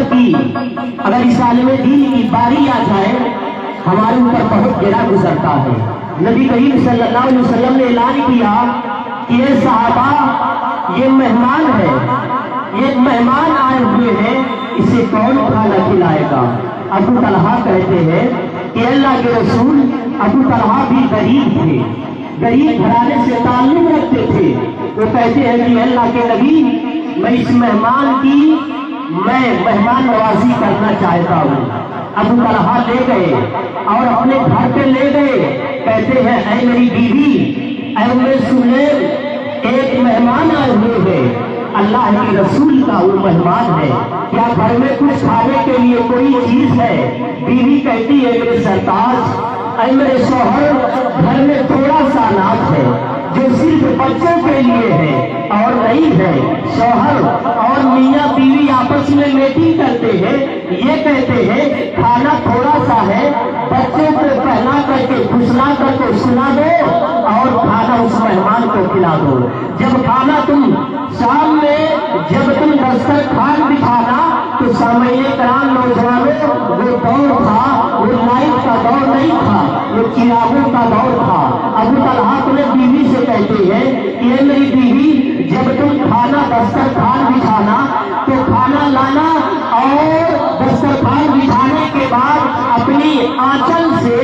اوپر کی اگر اس عالم دین کی باری آ جائے ہمارے اوپر بہت گرا گزرتا ہے۔ نبی کریم صلی اللہ علیہ وسلم نے اعلان کیا کہ یہ صحابہ یہ مہمان ہے، یہ مہمان آئے ہوئے ہیں، اسے کون کھانا کھلائے گا؟ ابو طلحہ کہتے ہیں کہ اللہ کے رسول، ابو طلحہ بھی غریب تھے، غریب گھرانے سے تعلق رکھتے تھے، وہ کہتے ہیں کہ اللہ کے نبی میں اس مہمان کی مہمان نوازی کرنا چاہتا ہوں۔ ابو طلحہ لے گئے اور اپنے گھر پہ لے گئے، کہتے ہیں اے میری بیوی، اے ام سلیم، ایک مہمان آئے ہوئے ہیں، اللہ کے رسول کا وہ مہمان ہے، کیا گھر میں کچھ کھانے کے لیے کوئی چیز ہے؟ بیوی کہتی ہے میرے سرتاج، اے میرے شوہر، گھر میں تھوڑا سا اناج ہے جو صرف بچوں کے لیے ہے اور نہیں ہے۔ شوہر اور میاں بیوی آپس میں میٹنگ کرتے ہیں، یہ کہتے ہیں کھانا تھوڑا سا ہے، بچوں کو پہنا کر کے پھسلا کر کے سلا دو اور کھانا اس مہمان کو کھلا دو۔ جب کھانا تم شام میں جب تم دسترخوان بچھانا تو سامعین کرام نوجوانوں، وہ دور تھا، وہ لائٹ کا دور نہیں تھا، وہ چراغوں کا دور تھا۔ ابو طلحہ اپنے بیوی سے کہتے ہیں کہ اے میری بیوی، جب تم کھانا دسترخوان بچھانا تو کھانا لانا اور دسترخوان بچھانے کے بعد اپنی آنچل سے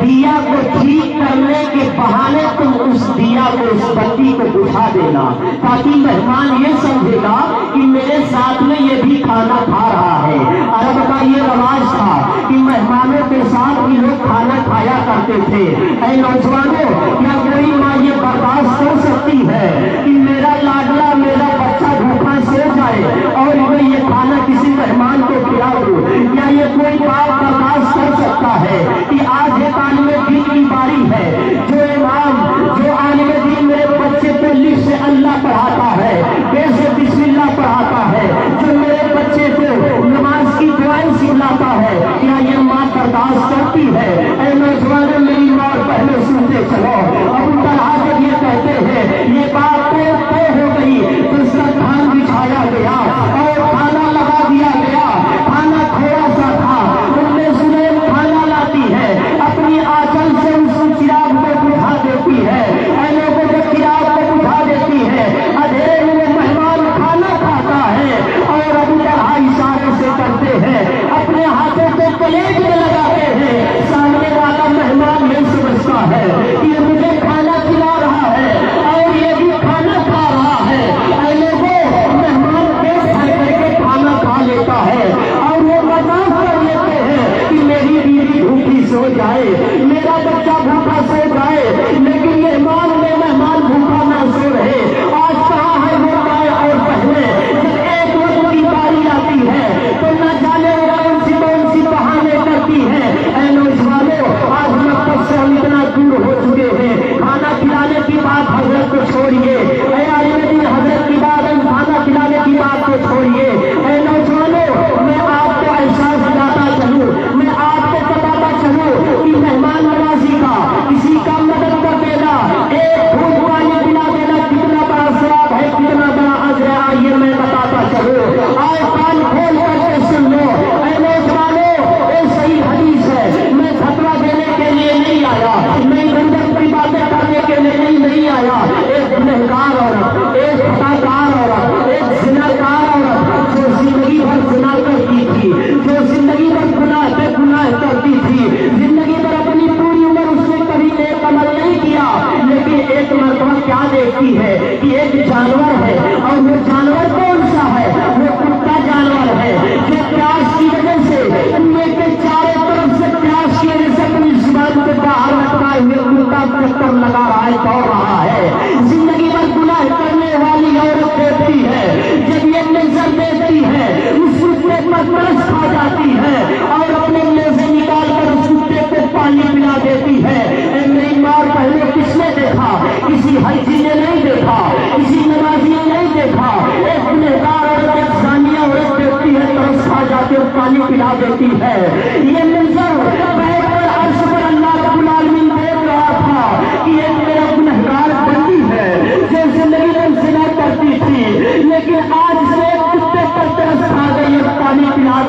دیا کو ٹھیک کرنے کے بہانے تم اس دیا کو، اس بتی کو بجھا دینا، تاکہ مہمان یہ سمجھے گا کہ میرے ساتھ میں یہ بھی کھانا کھا رہا ہے۔ عرب کا یہ رواج تھا کہ مہمانوں کے ساتھ بھی لوگ کھانا کھایا کرتے تھے۔ اے نوجوانوں، کیا کوئی ماں یہ برداشت کر سکتی ہے کہ میرا لاڈلا، میرا بچہ بھوکا سو جائے اور میں یہ کھانا کسی مہمان کو کھلا دوں؟ کیا یہ کوئی باپ برداشت کر سکتا ہے کہ آج ایک عالم دین کی باری ہے، جو امام، جو عالم دین میرے بچے کو لکھ سے اللہ پڑھاتا ہے، بے سے بسم اللہ پڑھاتا ہے، جو میرے بچے کو نماز کی دعائیں سکھلاتا ہے، کیا یہ ماں برداشت کرتی ہے؟ اے نوجوانوں، میری ماں پہلے سنتے چلو۔ ابو طلحہ جب یہ کہتے ہیں یہ بات طے ہو گئی، دسترخوان بچھایا گیا اور کھانا لگا دیا گیا۔ کھانا تھوڑا سا تھا، ام سلیم کھانا لاتی ہے، اپنی آنچل سے اس چراغ کو بجھا دیتی ہے۔ اے لوگوں کو چراغ کو بجھا دیتی ہے، اندھیرے میں مہمان کھانا کھاتا ہے اور ابو طلحہ اشارے سے کرتے ہیں، اپنے ہاتھوں کو پلیٹ میں لگاتے ہیں۔ سامنے والا مہمان نہیں سمجھتا ہے کہ یہ مجھے کھانا کھلا رہا ہے اور یہ بھی کھانا کھا رہا ہے۔ اے لوگوں، مہمان پیٹ بھر کر کے کھانا کھا لیتا ہے اور وہ برداشت کر لیتے ہیں کہ میری بیوی بھوکی سو جائے، میرا بچہ بھوکا سو جائے، لیکن مہمان بھوکا نہ سو رہے۔ آج کہاں ہے وہ پائے اور پہلے جب ایک وقت کی باری آتی ہے تو نہ جانے وہ کون سی بہانے کرتی ہے۔ اے نوجوانوں، آج مقصد سے ہم اتنا دور ہو چکے ہیں، کھانا کھلانے کی بات حضرت کو چھوڑیے، اے عالم دین حضرت کی بات، کھانا کھلانے کی بات کو چھوڑیے۔ اے نوجوانوں، میں آپ کو احساس دلاتا چلوں، میں آپ کو بتاتا چلوں کہ مہمان نوازی کا، کسی کا مدد کر دینا، ایک گھونٹ پانی پلا دینا کتنا بڑا ثواب ہے، کتنا بڑا اجر ہے، آئیے میں بتاتا چلوں۔ آئے کان کھول کر کے سن لو۔ اے نوجوانوں، یہ صحیح حدیث ہے، میں فتویٰ دینے کے لیے نہیں آیا، میں گندم کی باتیں کرنے کے لیے نہیں آیا۔ ایک گنہگار عورت، ایک خطاکار عورت، ایک زناکار عورت جو زندگی بھر گناہ کرتی تھی، جو زندگی بھر گناہ پہ گناہ کرتی تھی، زندگی بھر اپنی پوری عمر اس نے کبھی نیک عمل نہیں کیا، لیکن ایک مرتبہ کیا دیکھتی ہے کہ ایک جانور ہے، اور وہ جانور کون سا ہے؟ وہ کتا جانور ہے جو پیاس کی وجہ سے کنویں کے چاروں طرف سے پیاس کی وجہ سے اپنی زبان کو باہر رکھائے ہوئے کتا چکر لگا رہا ہے، دوڑ رہا ہے۔ زندگی بھر گناہ کرنے والی عورت دیکھتی ہے، جب یہ نظر دیتی ہے اس کتے پر ترس کھا جاتی ہے اور اپنے منہ سے نکال کر اس کتے کو پانی پلا دیتی ہے۔ اے میری ماں، پہلے کس نے دیکھا؟ کسی حجی نے نہیں دیکھا، کسی نمازی نے نہیں دیکھا، ایک گنہگار عورت، ایک زانیہ عورت دیکھتی ہے، ترس کھا جاتی ہے، پانی پلا دیتی ہے۔ یہ منظر بیٹھ کر عرش پر اللہ رب العالمین دیکھ رہا تھا کہ ایک میرا گنہگار بندی ہے جو زندگی میں زنا کرتی تھی، لیکن آج سے کتے پر ترس کھا گئی اور پانی پلا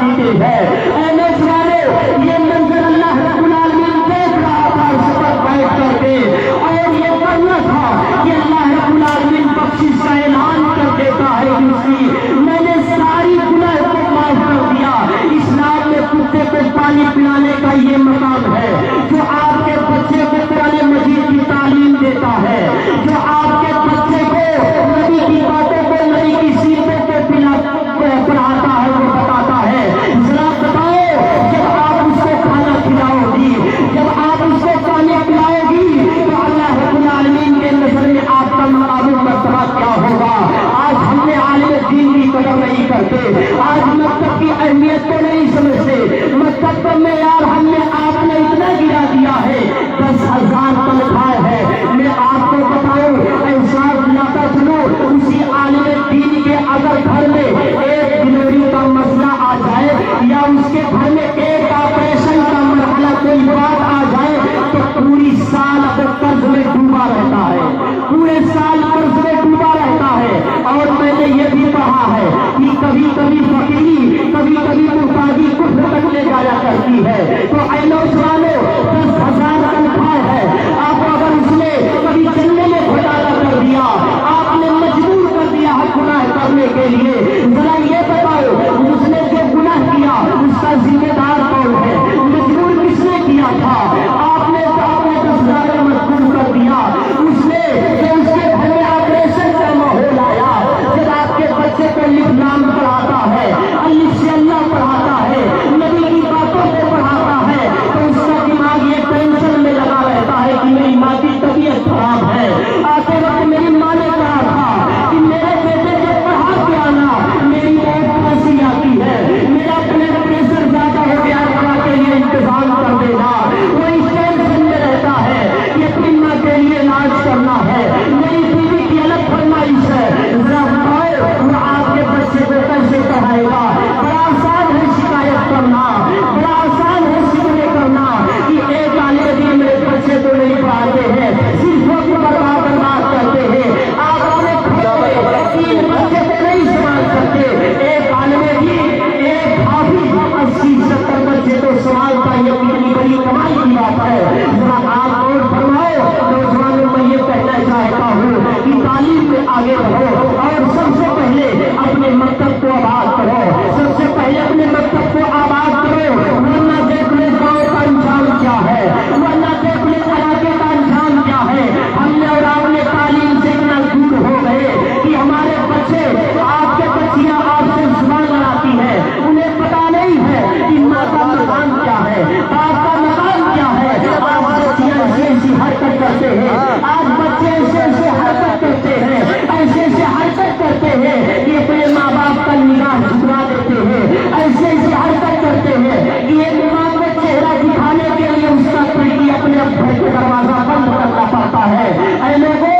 ہیں. آج بچے ایسے ایسے حرکت کرتے ہیں, ایسے ایسے حرکت کرتے ہیں کہ اپنے ماں باپ کا نگاہ جھکا دیتے ہیں, ایسے ایسے حرکت کرتے ہیں کہ ایک ماں کو چہرہ دکھانے کے لیے اس کا کھڑکی اپنے گھر کا دروازہ بند کرنا پڑتا ہے. اے لوگوں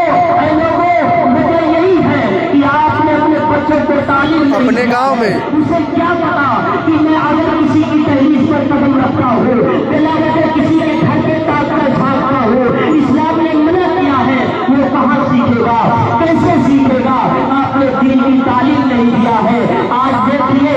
وجہ یہی ہے کہ آپ نے اپنے بچوں کو تعلیم اپنے گاؤں میں اسے کیا پتا کہ میں اگر کسی کی تحریر پر قدم رکھتا ہوں, بلا وجہ کسی کے گھر پہ تاکہ جھانکتا ہوں, اسلام نے منع کیا ہے, وہ کہاں سیکھے گا, کیسے سیکھے گا؟ آپ نے دین کی تعلیم نہیں دیا ہے. آج دیکھیے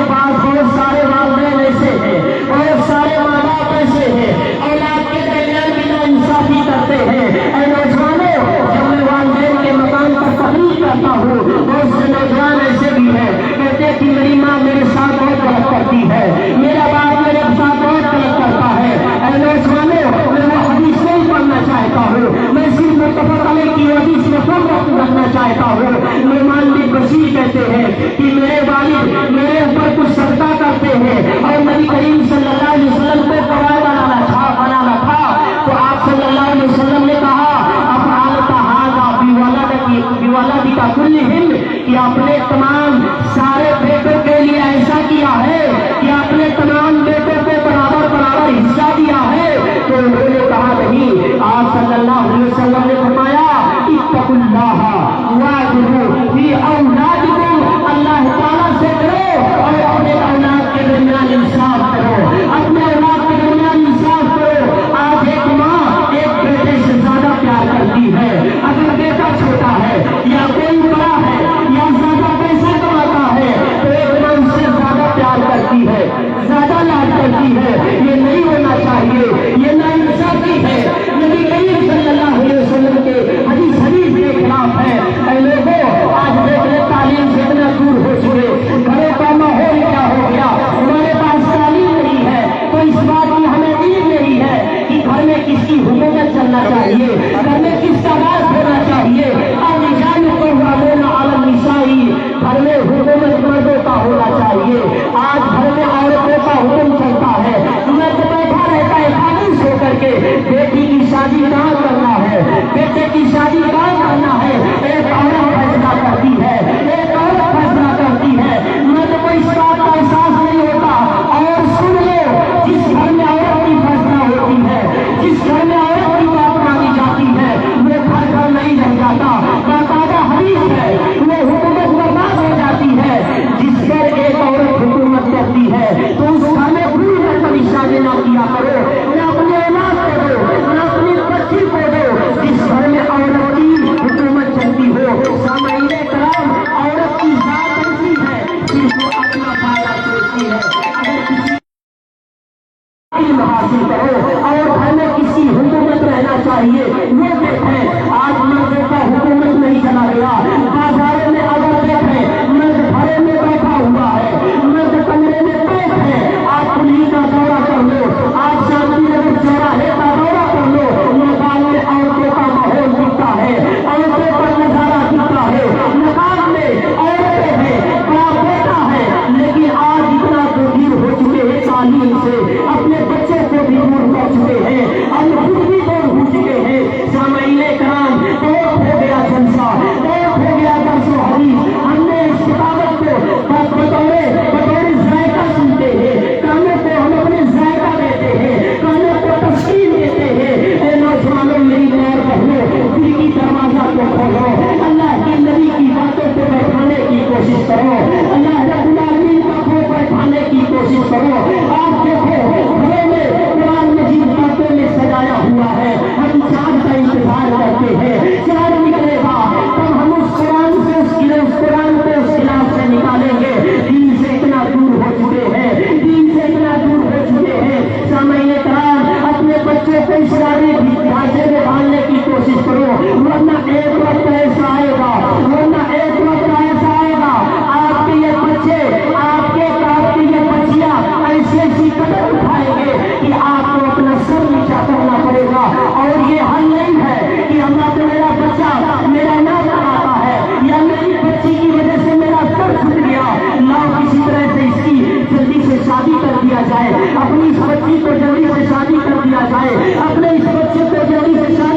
بہت سارے والدین ایسے ہیں, بہت سارے ماں باپ ایسے ہیں, اولاد کے درمیان بھی ناانصافی کرتے ہیں. اے نوجوانوں, جب میں والدین کے مقام پر تقریر کرتا ہوں, بہت سے نوجوان ایسے بھی ہیں کہتے کہ میری ماں میرے ساتھ بہت غلط کرتی ہے, میرا باپ میرے ساتھ بہت غلط کرتا ہے. اے نوجوانوں, میں وہ حدیث نہیں پڑھنا چاہتا ہوں, میں صرف متفق علیہ کی حدیث میں خود وقت رکھنا چاہتا ہوں. مہمان بھی بشیر کہتے ہیں کہ میرے والد میرے اوپر کچھ صدقہ کرتے ہیں, اور نبی کریم صلی اللہ علیہ وسلم کو قواعد بنانا تھا تو آپ صلی اللہ علیہ وسلم نے کہا ولادی کا کل ہند, کہ آپ نے تمام سارے بیٹوں کے لیے ایسا کیا ہے کہ آپ نے تمام بیٹوں کو برابر حصہ دیا ہے. تو انہوں نے کہا نہیں. آپ صلی اللہ علیہ وسلم نے فرمایا اتقوا اللہ واعدلوا فی اولادکم, اللہ تعالیٰ سے ڈرو اور اپنے اولاد کے درمیان انصاف کرو, اپنے اولاد کے درمیان انصاف کرو. آج ایک ماں ایک بیٹے سے زیادہ پیار کرتی ہے. اگر بیٹا چھوٹا ہے یا کوئی بڑا ہے یا زیادہ پیسہ کماتا ہے تو ایک ماں اس سے زیادہ پیار کرتی ہے, زیادہ لاڈ کرتی ہے. یہ نہیں ہونا چاہیے, یہ ناانصافی ہے. نبی کریم صلی اللہ علیہ وسلم کے حدیث کے خلاف ہے. اے لوگوں, آج دیکھ لیں تعلیم سے اتنا دور ہو چکے, گھروں کا ماحول کیا ہو گیا. ہمارے پاس تعلیم نہیں ہے تو اس بات کی ہمیں علم نہیں ہے کہ گھر میں کس کی حکومت چلنا چاہیے, گھر میں کس کا راج ہونا چاہیے. گھر میں حکومت مردوں کا ہونا چاہیے. آج گھر میں عورتوں کا حکم چلتا ہے, مرد بیٹھا رہتا ہے خاموش ہو کر کے. بیٹی کی شادی کہاں کرنا ہے, بیٹے کی شادی کہاں کرنا ہے, ایک عورت فیصلہ کرتی ہے, ایک عورت فیصلہ کرتی ہے. مرد کو اس بات کا احساس نہیں ہوتا. اور سن لو, جس گھر میں عورت کی فیصلہ ہوتی ہے, جس گھر میں عورت کی بات مانی جاتی ہے, وہ گھر نہیں رہ جاتا. باقاعدہ حدیث ہے, وہ حکومت برباد ہو جاتی ہے. جس گھر ایک عورت حکومت کرتی ہے تو اس گھر میں پوری مرتبہ شادی نہ کیا کرو, نہ اپنے اولاد کو دو, نہ اپنی بچی کو دو. جس گھر میں عورت کی حکومت چلتی ہو, سامعین کرام, عورت کی ذات ایسی ہے صرف وہ اپنا فائدہ سوچتی ہے. اگر کسی علم حاصل کرو اور گھر میں کسی حکومت رہنا چاہیے, وہ دیکھیں. آج مردوں کا حکومت نہیں چلا گیا. بازاروں میں اگر دیکھیں, مرد گھروں میں بیٹھا ہوا ہے, مرد کمرے میں بیٹھ ہے. آپ پولیس کا دورہ کر لو, آج شانتی نگر چوراہے کا دورہ کر لو, میدان میں عورتوں کا ماحول دکھتا ہے, عورتوں کا نظارہ دکھتا ہے. مقام میں عورتیں ہیں, بڑا بیٹا ہے, لیکن آج اتنا دور ہو چکے ہیں تعلیم سے, اپنے بچوں کو بھی دور کر چکے ہیں, ہم خود بھی دور ہو چکے ہیں. سامعین کرام, ہو گیا جلسہ, ہو گیا درس و حدیث. ہم نے اس کتابت کو بطور ذائقہ سنتے ہیں, کانوں کو ہم اپنے ذائقہ دیتے ہیں, کانوں کو تسکین دیتے ہیں. اے نوجوانوں, میری غیر بہنوں, دل کی دروازہ کو کھولو, اللہ کے نبی کی باتوں کو بیٹھانے کی کوشش کرو, اللہ رب العالمین کا خوف بیٹھانے کی کوشش کرو. آپ دیکھو, گھروں میں قرآن مجید باتوں میں سجایا ہوا ہے. ہم چاند کا انتظار کرتے ہیں, چاند نکلے گا تب ہم اس قرآن کو اس خلاف سے نکالیں گے. دین سے اتنا دور ہو چکے ہیں, دین سے اتنا دور ہو چکے ہیں. سامعین کرام, اپنے بچوں کو اسلامی ڈھانچے میں ڈالنے کی کوشش کرو, ورنہ ایک وقت ایسا آئے گا, آپ کے یہ بچے, آپ کے یہ بچیاں ایسی ایسی قدم اٹھائیں گے کہ آپ کو اپنا سر نیچا کرنا پڑے گا. اور یہ حل نہیں ہے کہ اللہ تو میرا بچہ میرا نام کراتا ہے یا میری بچی کی وجہ سے میرا سر چھٹ گیا, لاؤ کسی طرح سے اس کی جلدی سے شادی کر دیا جائے, اپنی اس بچی کو جلدی سے شادی کر دیا جائے, اپنے اس بچے کو جلدی سے شادی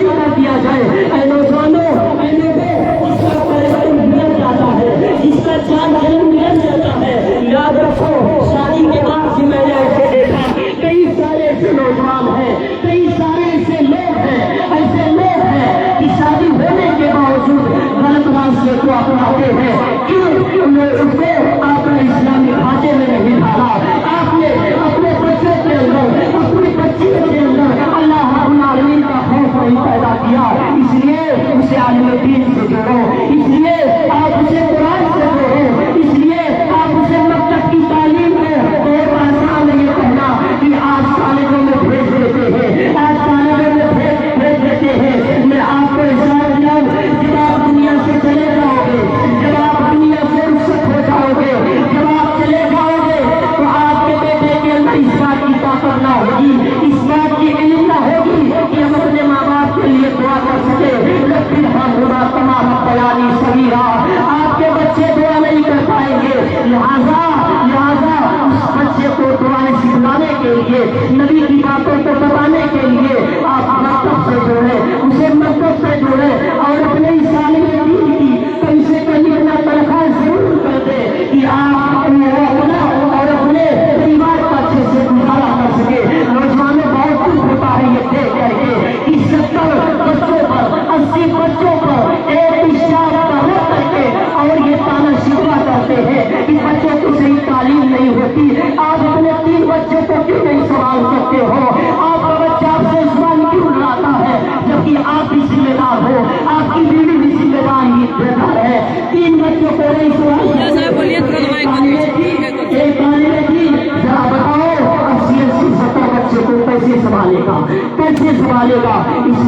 کے لیے, نبی کی باتوں کو بتانے کے لیے آپ مکتب سے جڑے، اسے مکتب سے جڑے اور اپنے اس عالم دین کی کم سے کم اتنا تنخواہ ضرور کر دے کہ آپ اپنا اور اپنے پریوار کا اچھے سے گزارا کر سکے۔ نوجوانوں بہت دکھ ہوتا ہے یہ دیکھ کر کے کہ 70 بچوں پر 80 بچوں پر ایک اشار رکھ کر کے اور یہ تانا شکوا کرتے ہیں کہ بچوں کو صحیح تعلیم نہیں ہوتی۔ آپ اپنے 3 بچوں کو کیوں نہیں سنبھال سکتے ہو؟ آپ کا بچہ آپ سے زبان کیوں لڑاتا ہے جبکہ آپ بھی ذمہ دار ہو، آپ کی بیوی بھی ذمہ دار ہے۔ 3 بچوں کو نہیں سنبھال سکتے، ایک طالب علم ذرا بتاؤ 80 70 بچے کو کیسے سنبھالے گا، کیسے سنبھالے گا؟ اس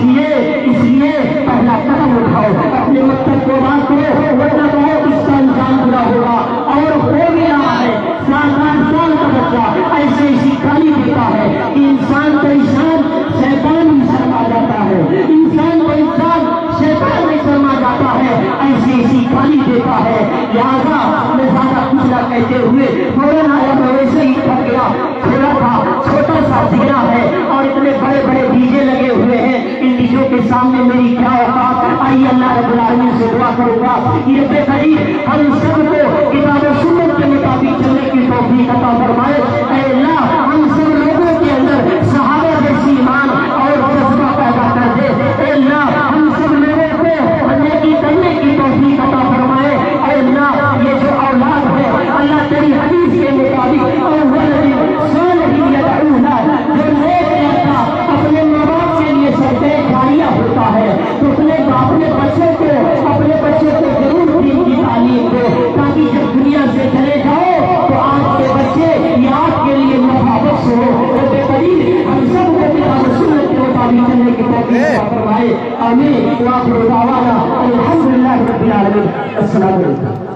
لیے پہلا قدم اٹھاؤ، اپنے مقصد کو بات کرو، ورنہ بہت اس کا انجام برا ہوگا۔ اور ہو بھی رہا ہے، 7-8 سال کا بچہ ایسے ہی سکھائی دیتا ہے کہ انسان کو انسان شیطان میں شرما جاتا ہے، انسان کو انسان شیطان میں شرما جاتا ہے، ایسے ہی سکھائی دیتا ہے۔ لہٰذا میں زیادہ کچھ نہ کہتے ہوئے فوراً آیا، میں ویسے ہی تھک گیا، کھڑا تھا، چھوٹا سا زیرہ ہے اور اتنے بڑے بڑے ڈیجے لگے ہوئے ہیں، ان ڈیجوں کے سامنے میری کیا اوقات؟ آئیے اللہ رب العالمین سے دعا کروں گا کہ رب کریم ہم سب کو کتاب و سنت کے مطابق چلنے کی توفیق عطا فرمائے۔ اے اللہ ہم سب لوگوں کے اندر صحابہ جیسی ایمان اور جذبہ پیدا کر دے۔ اے اللہ ہم سب لوگوں کو نیکی کرنے کی توفیق عطا فرمائے۔ اے اللہ یہ جو اولاد ہے اللہ تیری حدیث کے مطابق جو نیک لڑکا اپنے ماں باپ کے لیے سجدہ جاریہ ہوتا ہے تو اپنے بچوں کو ضرور دین کی تعلیم دو، تاکہ جب دنیا سے چلے جاؤ تو آپ کے بچے یہ آپ کے لیے نفع بخش ہو۔ رب کریم ہم سب کو کتاب و سنت کے مطابق چلنے کی توفیق عطا فرمائے۔ آمین۔ وآخر دعوانا الحمدللہ رب العالمین۔ السلام علیکم۔